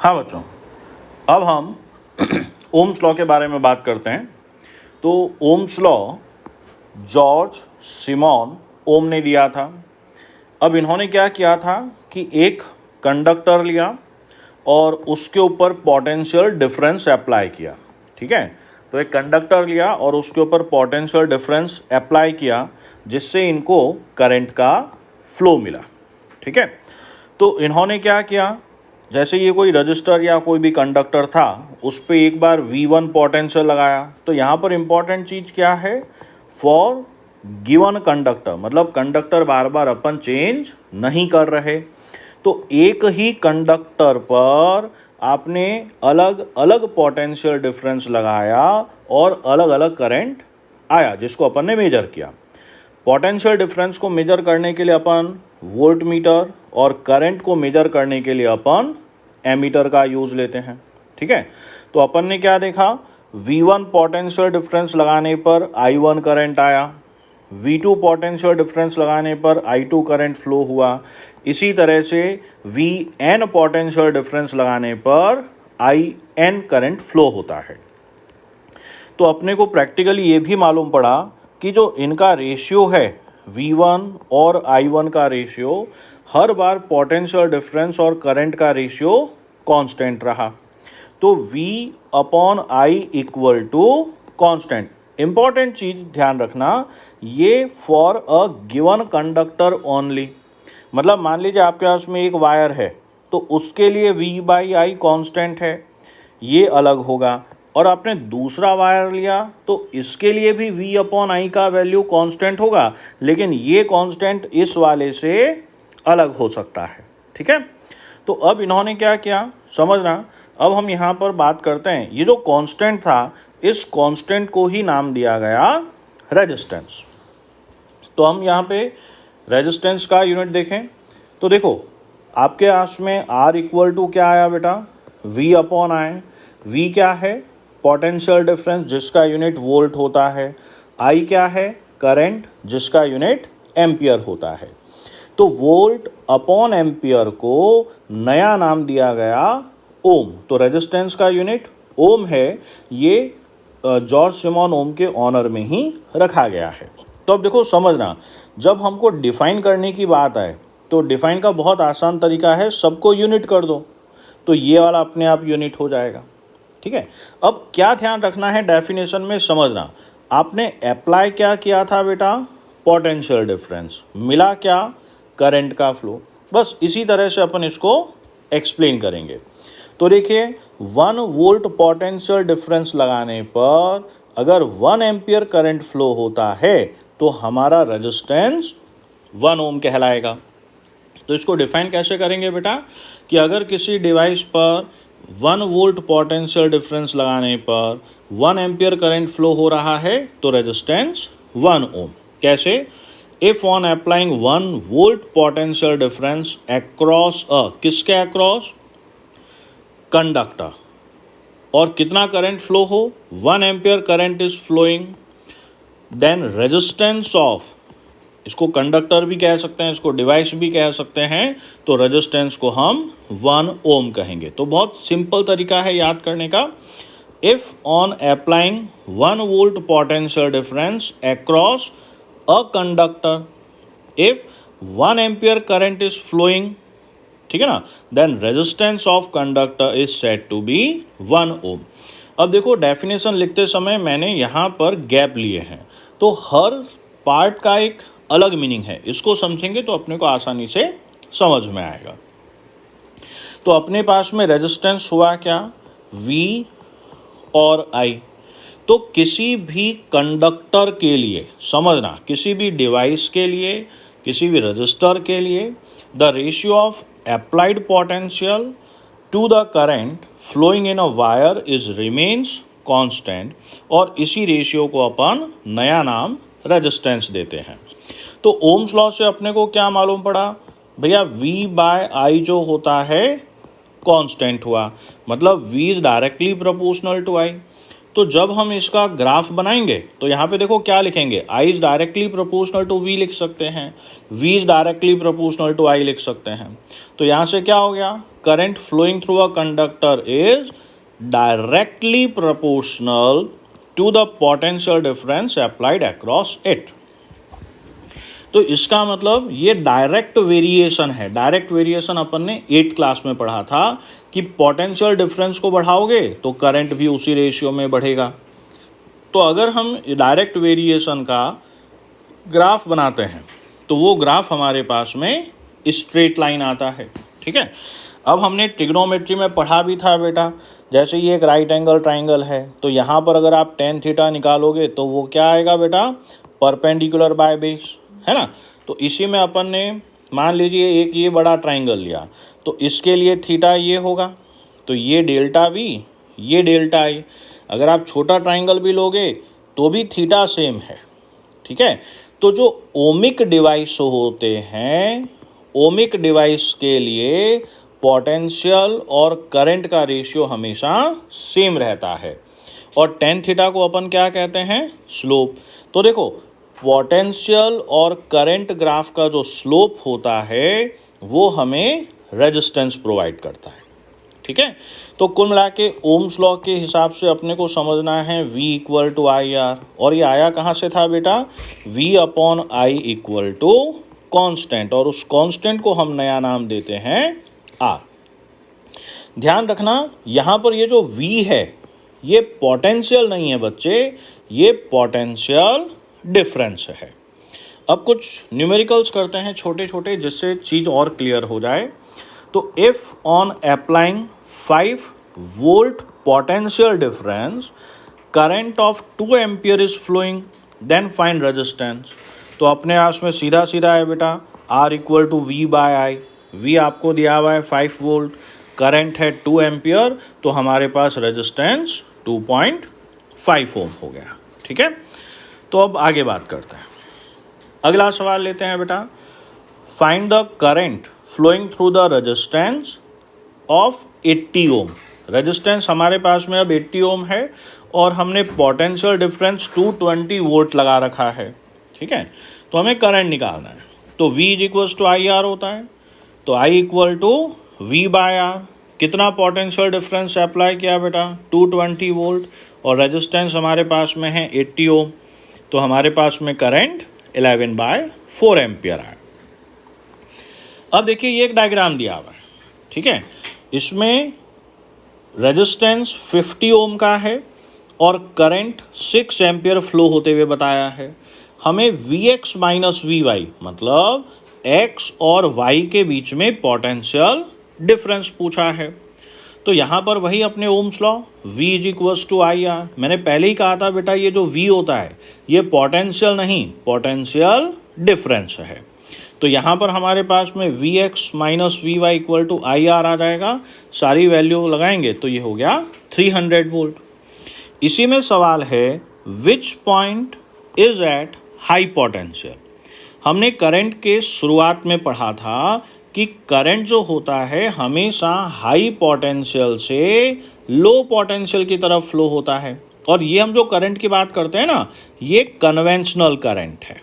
हाँ बच्चों, अब हम ओम्स लॉ के बारे में बात करते हैं। तो ओम्स लॉ जॉर्ज सिमोन ओम ने दिया था। अब इन्होंने क्या किया था कि एक कंडक्टर लिया और उसके ऊपर पोटेंशियल डिफरेंस अप्लाई किया। ठीक है, तो एक कंडक्टर लिया और उसके ऊपर पोटेंशियल डिफरेंस अप्लाई किया, जिससे इनको करंट का फ्लो मिला। ठीक है, तो इन्होंने क्या किया, जैसे ये कोई रजिस्टर या कोई भी कंडक्टर था, उस पर एक बार V1 पोटेंशियल लगाया। तो यहाँ पर इम्पॉर्टेंट चीज़ क्या है, फॉर गिवन कंडक्टर, मतलब कंडक्टर बार बार अपन चेंज नहीं कर रहे। तो एक ही कंडक्टर पर आपने अलग अलग पोटेंशियल डिफरेंस लगाया और अलग अलग करंट आया, जिसको अपन ने मेजर किया। पोटेंशियल डिफरेंस को मेजर करने के लिए अपन वोल्ट मीटर और करंट को मेजर करने के लिए अपन एमीटर का यूज़ लेते हैं। ठीक है, तो अपन ने क्या देखा, V1 पोटेंशियल डिफरेंस लगाने पर I1 करंट आया, V2 पोटेंशियल डिफरेंस लगाने पर I2 करंट फ्लो हुआ। इसी तरह से Vn पोटेंशियल डिफरेंस लगाने पर In करंट फ्लो होता है। तो अपने को प्रैक्टिकली ये भी मालूम पड़ा कि जो इनका रेशियो है V1 और I1 का रेशियो, हर बार पोटेंशियल डिफरेंस और करंट का रेशियो कांस्टेंट रहा। तो V upon I equal to constant. Important चीज ध्यान रखना, ये for a given conductor only. मतलब मान लीजिए आपके पास में एक वायर है, तो उसके लिए V बाई आई कांस्टेंट है, ये अलग होगा। और आपने दूसरा वायर लिया तो इसके लिए भी V अपॉन आई का वैल्यू कांस्टेंट होगा, लेकिन ये कांस्टेंट इस वाले से अलग हो सकता है। ठीक है, तो अब इन्होंने क्या किया समझना। अब हम यहाँ पर बात करते हैं, ये जो कांस्टेंट था, इस कांस्टेंट को ही नाम दिया गया रेजिस्टेंस। तो हम यहाँ पे रेजिस्टेंस का यूनिट देखें तो देखो, आपके पास में R इक्वल टू क्या आया बेटा, V अपॉन आई। V क्या है, पोटेंशियल डिफरेंस, जिसका यूनिट वोल्ट होता है। I क्या है, करंट, जिसका यूनिट एम्पियर होता है। तो वोल्ट अपॉन एम्पियर को नया नाम दिया गया ओम। तो रेजिस्टेंस का यूनिट ओम है, ये जॉर्ज सिमोन ओम के ऑनर में ही रखा गया है। तो अब देखो समझना, जब हमको डिफाइन करने की बात आए तो डिफाइन का बहुत आसान तरीका है, सबको यूनिट कर दो, तो ये वाला अपने आप यूनिट हो जाएगा। ठीक है, अब क्या ध्यान रखना है डेफिनेशन में समझना, आपने अप्लाई क्या किया था बेटा, पोटेंशियल डिफरेंस, मिला क्या, करंट का फ्लो। बस इसी तरह से अपन इसको एक्सप्लेन करेंगे। तो देखिए, 1 वोल्ट पोटेंशियल डिफरेंस लगाने पर अगर 1 एम्पियर करंट फ्लो होता है तो हमारा रेजिस्टेंस 1 ओम कहलाएगा। तो इसको डिफाइन कैसे करेंगे बेटा, कि अगर किसी डिवाइस पर 1 वोल्ट पोटेंशियल डिफरेंस लगाने पर 1 एम्पियर करंट फ्लो हो रहा है तो रेजिस्टेंस 1 ओम। कैसे, if on applying 1 volt potential difference across a, किसके अक्रॉस, कंडक्टर, और कितना करंट फ्लो हो, 1 ampere current is flowing, then resistance of, इसको कंडक्टर भी कह सकते हैं, इसको डिवाइस भी कह सकते हैं, तो रेजिस्टेंस को हम 1 ओम कहेंगे। तो बहुत सिंपल तरीका है याद करने का, if on applying 1 volt potential difference across a conductor, if 1 ampere current is flowing, ठीक है ना, then resistance of conductor is said to be 1 ohm. अब देखो, डेफिनेशन लिखते समय मैंने यहाँ पर गैप लिए हैं, तो हर पार्ट का एक अलग मीनिंग है, इसको समझेंगे तो अपने को आसानी से समझ में आएगा। तो अपने पास में रेजिस्टेंस हुआ क्या, V और I। तो किसी भी कंडक्टर के लिए समझना, किसी भी डिवाइस के लिए, किसी भी रजिस्टर के लिए, the ratio of applied potential to the current flowing in a wire is remains constant, और इसी रेशियो को अपन नया नाम रेजिस्टेंस देते हैं। तो ओम्स लॉ से अपने को क्या मालूम पड़ा भैया, V बाय आई जो होता है कांस्टेंट हुआ, मतलब V is directly proportional to I। तो जब हम इसका ग्राफ बनाएंगे तो यहाँ पे देखो क्या लिखेंगे, I is directly proportional to V लिख सकते हैं, V is directly proportional to I लिख सकते हैं। तो यहाँ से क्या हो गया, current flowing through a conductor is directly proportional to the potential difference applied across it. तो इसका मतलब ये डायरेक्ट वेरिएशन है। डायरेक्ट वेरिएशन अपन ने 8th क्लास में पढ़ा था कि पोटेंशियल डिफरेंस को बढ़ाओगे तो करंट भी उसी रेशियो में बढ़ेगा। तो अगर हम डायरेक्ट वेरिएशन का ग्राफ बनाते हैं तो वो ग्राफ हमारे पास में स्ट्रेट लाइन आता है। ठीक है, अब हमने ट्रिग्नोमेट्री में पढ़ा भी था बेटा, जैसे ये एक राइट एंगल ट्राइंगल है तो यहाँ पर अगर आप tan थीटा निकालोगे तो वो क्या आएगा बेटा, परपेंडिकुलर बाय बेस, है ना। तो इसी में अपन ने मान लीजिए एक ये बड़ा ट्राइंगल लिया तो इसके लिए थीटा ये होगा, तो ये डेल्टा V, ये डेल्टा I। अगर आप छोटा ट्राइंगल भी लोगे तो भी थीटा सेम है। ठीक है, तो जो ओमिक डिवाइस होते हैं, ओमिक डिवाइस के लिए पोटेंशियल और करंट का रेशियो हमेशा सेम रहता है। और tan थीटा को अपन क्या कहते हैं, स्लोप। तो देखो पोटेंशियल और करंट ग्राफ का जो स्लोप होता है वो हमें रेजिस्टेंस प्रोवाइड करता है। ठीक है, तो कुल मिला के ओम्स लॉ के हिसाब से अपने को समझना है V equal to I R. और ये आया कहाँ से था बेटा, V upon I equal to constant, और उस कॉन्स्टेंट को हम नया नाम देते हैं R। ध्यान रखना यहाँ पर ये जो V है ये पोटेंशियल नहीं है बच्चे, ये पोटेंशियल डिफरेंस है। अब कुछ न्यूमेरिकल्स करते हैं छोटे छोटे जिससे चीज़ और क्लियर हो जाए। तो if on applying 5 volt potential difference current of 2 ampere is flowing then find resistance. तो अपने पास में सीधा सीधा है बेटा, R equal to V by I. V आपको दिया हुआ है 5 वोल्ट, करंट है 2 एम्पियर, तो हमारे पास रेजिस्टेंस 2.5 ओम हो गया। ठीक है, तो अब आगे बात करते हैं। अगला सवाल लेते हैं बेटा, find the current flowing through the resistance of 80 ohm. Resistance हमारे पास में अब 80 ओम है और हमने पोटेंशियल डिफरेंस 220 वोल्ट लगा रखा है। ठीक है, तो हमें करंट निकालना है। तो V is equal to I R होता है, तो I equal to V by R. कितना पोटेंशियल डिफरेंस अप्लाई किया बेटा, 220 वोल्ट, और रेजिस्टेंस हमारे पास में है 80 ओम, तो हमारे पास में करंट 11/4 एम्पियर आया। अब देखिए ये एक डायग्राम दिया हुआ है। ठीक है, इसमें रेजिस्टेंस 50 ओम का है और करंट 6 एम्पियर फ्लो होते हुए बताया है। हमें Vx माइनस Vy मतलब x और y के बीच में पोटेंशियल डिफरेंस पूछा है। तो यहाँ पर वही अपने ohm's law, V is equals to I R. मैंने पहले ही कहा था बेटा ये जो V होता है ये पोटेंशियल नहीं, पोटेंशियल डिफरेंस है। तो यहाँ पर हमारे पास में Vx minus Vy equal to I R आ जाएगा। सारी वैल्यू लगाएंगे तो ये हो गया 300 वोल्ट। इसी में सवाल है which point is at high potential. हमने करंट के शुरुआत में पढ़ा था कि करंट जो होता है हमेशा हाई पोटेंशियल से लो पोटेंशियल की तरफ फ्लो होता है। और ये हम जो करंट की बात करते हैं ना, ये कन्वेंशनल करंट है।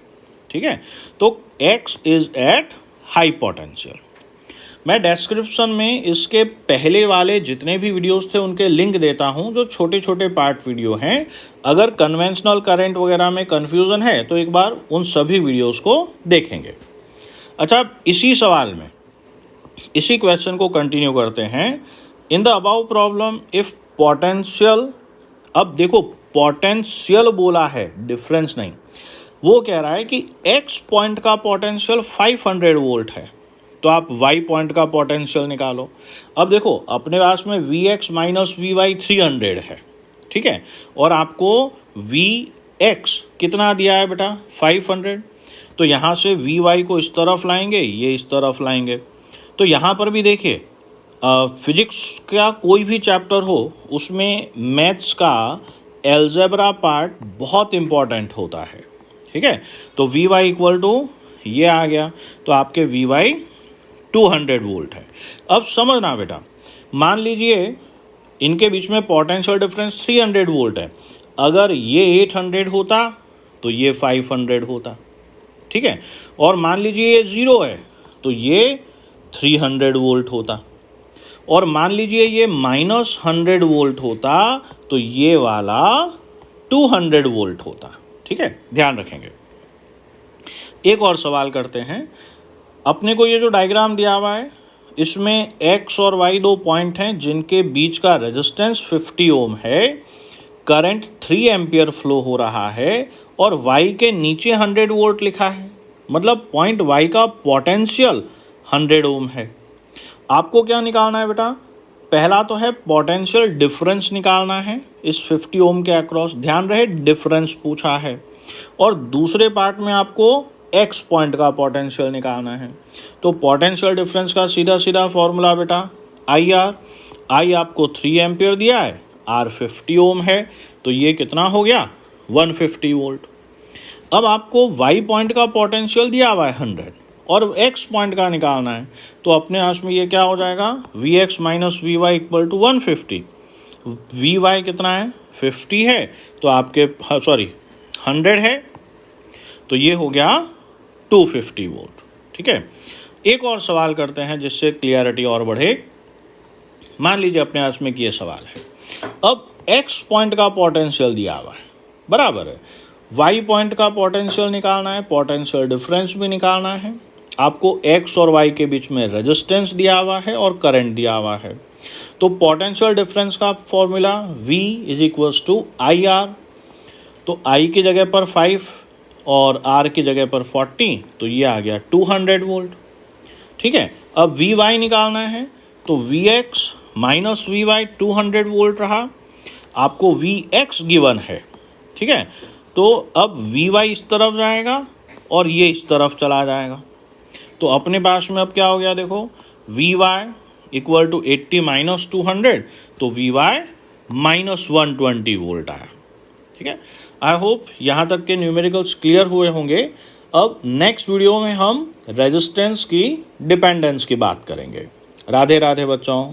ठीक है, तो X is at high potential. मैं डिस्क्रिप्शन में इसके पहले वाले जितने भी वीडियोस थे उनके लिंक देता हूं, जो छोटे छोटे पार्ट वीडियो हैं। अगर कन्वेंशनल करंट वगैरह में कन्फ्यूज़न है तो एक बार उन सभी वीडियोस को देखेंगे। अच्छा, इसी सवाल में इसी क्वेश्चन को कंटिन्यू करते हैं। In the above problem if potential, अब देखो पोटेंशियल बोला है, डिफरेंस नहीं। वो कह रहा है कि x पॉइंट का पोटेंशियल 500 वोल्ट है, तो आप y पॉइंट का पोटेंशियल निकालो। अब देखो अपने पास में Vx माइनस Vy 300 है। ठीक है, और आपको Vx कितना दिया है बेटा, 500। तो यहाँ से Vy को इस तरफ लाएंगे, ये इस तरफ लाएंगे। तो यहाँ पर भी देखिए फिजिक्स का कोई भी चैप्टर हो उसमें मैथ्स का एल्जेब्रा पार्ट बहुत इम्पॉर्टेंट होता है। ठीक है, तो Vy इक्वल टू ये आ गया, तो आपके Vy 200 वोल्ट है। अब समझना बेटा, मान लीजिए इनके बीच में पोटेंशियल डिफरेंस 300 वोल्ट है। अगर ये 800 होता तो ये 500 होता, ठीक है। और मान लीजिए ये 0 है तो ये 300 वोल्ट होता, और मान लीजिए ये -100 वोल्ट होता तो ये वाला 200 वोल्ट होता, ठीक है, ध्यान रखेंगे। एक और सवाल करते हैं। अपने को ये जो डायग्राम दिया हुआ है इसमें x और y दो पॉइंट हैं जिनके बीच का रेजिस्टेंस 50 ओम है, करंट 3 एम्पियर फ्लो हो रहा है और y के नीचे 100 वोल्ट लिखा है, मतलब पॉइंट y का पोटेंशियल 100 ओम है। आपको क्या निकालना है बेटा? पहला तो है पोटेंशियल डिफरेंस निकालना है इस 50 ओम के अक्रॉस, ध्यान रहे डिफरेंस पूछा है। और दूसरे पार्ट में आपको x पॉइंट का पोटेंशियल निकालना है। तो पोटेंशियल डिफरेंस का सीधा सीधा फॉर्मूला बेटा IR, I आपको 3 एम्पियर दिया है, R 50 ओम है, तो ये कितना हो गया 150 वोल्ट। अब आपको y पॉइंट का पोटेंशियल दिया हुआ है 100 और x पॉइंट का निकालना है, तो अपने हाथ में ये क्या हो जाएगा Vx minus Vy equal to 150। Vy कितना है 50 है, तो आपके 100 है, तो ये हो गया 250 वोल्ट, ठीक है। एक और सवाल करते हैं जिससे क्लियरिटी और बढ़े। मान लीजिए अपने हाथ में कि ये सवाल है, अब x पॉइंट का पोटेंशियल दिया हुआ है, बराबर है, y पॉइंट का पोटेंशियल निकालना है, पोटेंशियल डिफरेंस भी निकालना है। आपको x और y के बीच में रेजिस्टेंस दिया हुआ है और करंट दिया हुआ है। तो पोटेंशियल डिफरेंस का formula V is equals to IR, तो I की जगह पर 5 और R की जगह पर 40, तो ये आ गया 200 वोल्ट, ठीक है। अब Vy निकालना है, तो Vx माइनस Vy 200 वोल्ट रहा, आपको Vx गिवन है, ठीक है। तो अब Vy इस तरफ जाएगा और ये इस तरफ चला जाएगा, तो अपने पास में अब क्या हो गया देखो, Vy इक्वल टू 80 माइनस 200, तो Vy माइनस 120 वोल्ट आया, ठीक है। आई होप यहाँ तक के न्यूमेरिकल्स क्लियर हुए होंगे। अब नेक्स्ट वीडियो में हम रेजिस्टेंस की डिपेंडेंस की बात करेंगे। राधे राधे बच्चों।